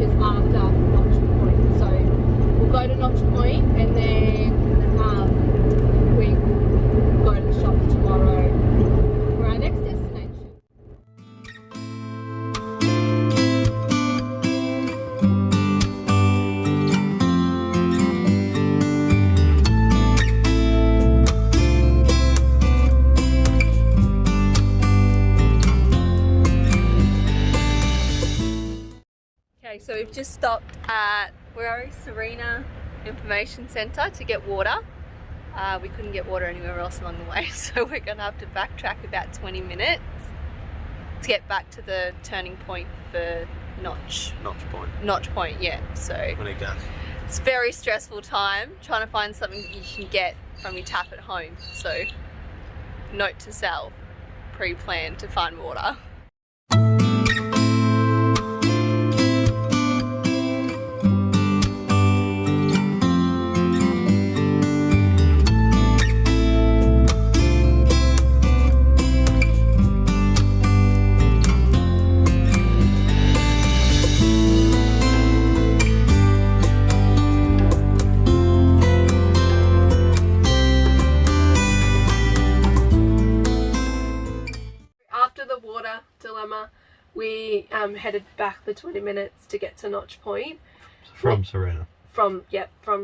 is after Notch Point. So we'll go to Notch Point and then we will go to the shops tomorrow for our next destination. Okay, so we've just stopped at, where are we? Serena Information Centre to get water. We couldn't get water anywhere else along the way, so we're going to have to backtrack about 20 minutes to get back to the turning point for Notch Point, yeah. So it's a very stressful time trying to find something that you can get from your tap at home. So note to self, pre-plan to find water. We headed back the 20 minutes to get to Notch Point. From Serena. From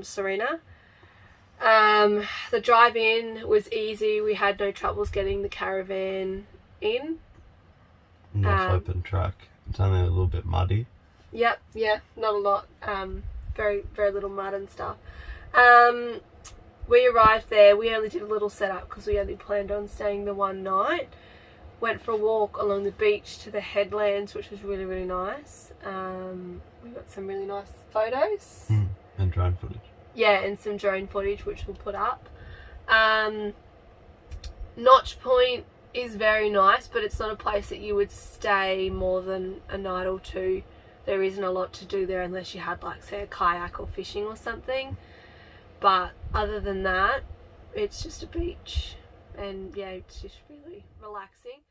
Serena. The drive in was easy. We had no troubles getting the caravan in. Nice open track. It's only a little bit muddy. Yep, yeah, not a lot. Very, very little mud and stuff. We arrived there. We only did a little setup because we only planned on staying the one night. Went for a walk along the beach to the headlands, which was really, really nice. We got some really nice photos. And drone footage. Yeah, and some drone footage, which we'll put up. Notch Point is very nice, but it's not a place that you would stay more than a night or two. There isn't a lot to do there unless you had, like, say, a kayak or fishing or something. But other than that, it's just a beach. And yeah, it's just really relaxing.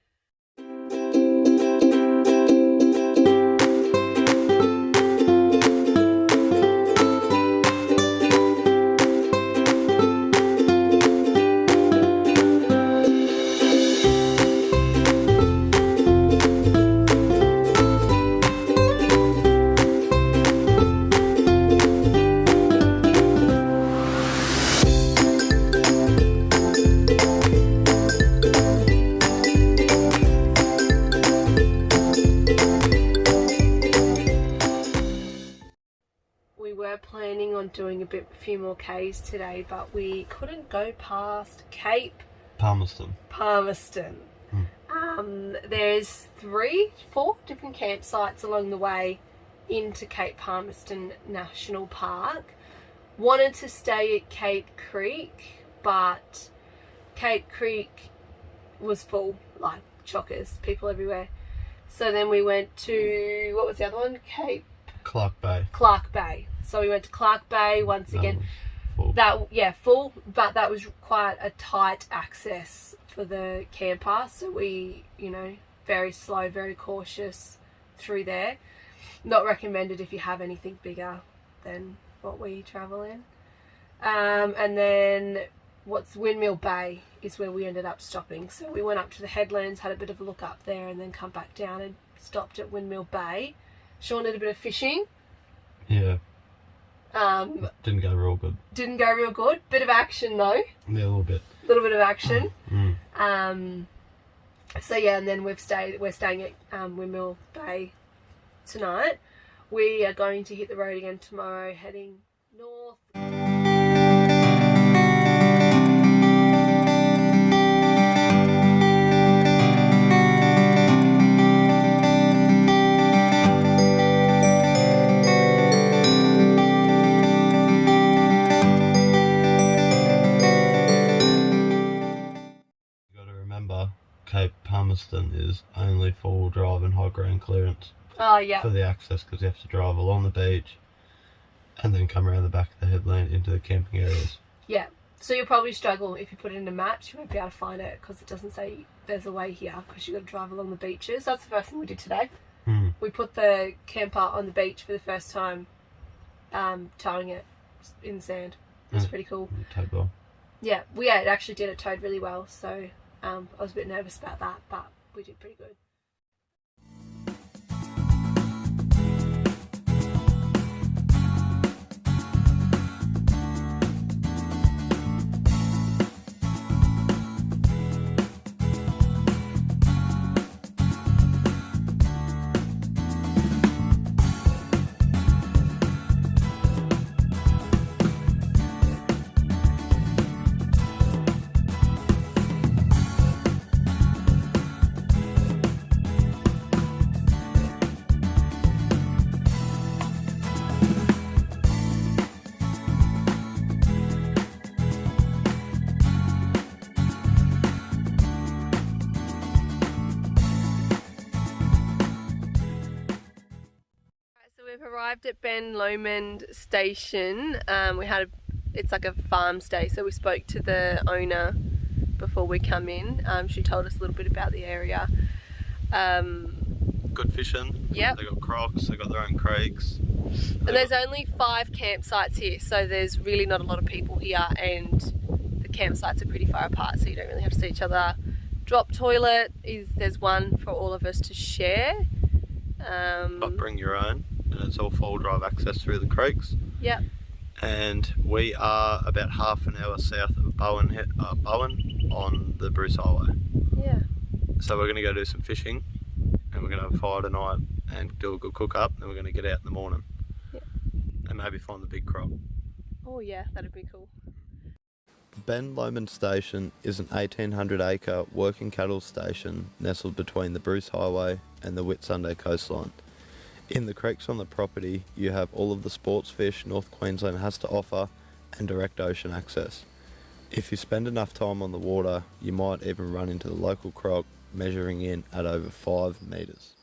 Planning on doing a few more Ks today, but we couldn't go past Cape Palmerston. There's 4 different campsites along the way into Cape Palmerston National Park. Wanted to stay at Cape Creek, but Cape Creek was full, like chockers, people everywhere. So then we went to, what was the other one? Clark Bay. So we went to Clark Bay once again. Full, but that was quite a tight access for the camper. So we, very slow, very cautious through there. Not recommended if you have anything bigger than what we travel in. And then Windmill Bay is where we ended up stopping. So we went up to the headlands, had a bit of a look up there, and then come back down and stopped at Windmill Bay. Sean did a bit of fishing. Yeah. Didn't go real good. Bit of action though. Yeah, a little bit. A little bit of action. So yeah, and then we're staying at Windmill Bay tonight. We are going to hit the road again tomorrow, heading north. Cape Palmerston is only 4-wheel drive and high ground clearance. Oh, yeah. For the access, because you have to drive along the beach and then come around the back of the headland into the camping areas. Yeah. So you'll probably struggle if you put it in a map. You won't be able to find it because it doesn't say there's a way here because you've got to drive along the beaches. That's the first thing we did today. we put the camper on the beach for the first time, towing it in the sand. It was pretty cool. Towed well. Yeah, it actually did. It towed really well, so I was a bit nervous about that, but we did pretty good. We've arrived at Ben Lomond station. It's like a farm stay, so we spoke to the owner before we come in. She told us a little bit about the area. Good fishing. Yep. They got crocs, they got their own creeks. And there's only 5 campsites here, so there's really not a lot of people here, and the campsites are pretty far apart, so you don't really have to see each other. Drop toilet there's one for all of us to share. But bring your own, and it's all 4-wheel drive access through the creeks. Yep. And we are about half an hour south of Bowen on the Bruce Highway. Yeah. So we're going to go do some fishing, and we're going to have a fire tonight and do a good cook up, and we're going to get out in the morning. Yep. And maybe find the big crop. Oh yeah, that'd be cool. Ben Lomond Station is an 1,800-acre working cattle station nestled between the Bruce Highway and the Whitsunday coastline. In the creeks on the property, you have all of the sports fish North Queensland has to offer and direct ocean access. If you spend enough time on the water, you might even run into the local croc measuring in at over 5 metres.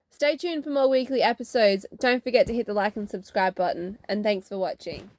Stay tuned for more weekly episodes. Don't forget to hit the like and subscribe button, and thanks for watching.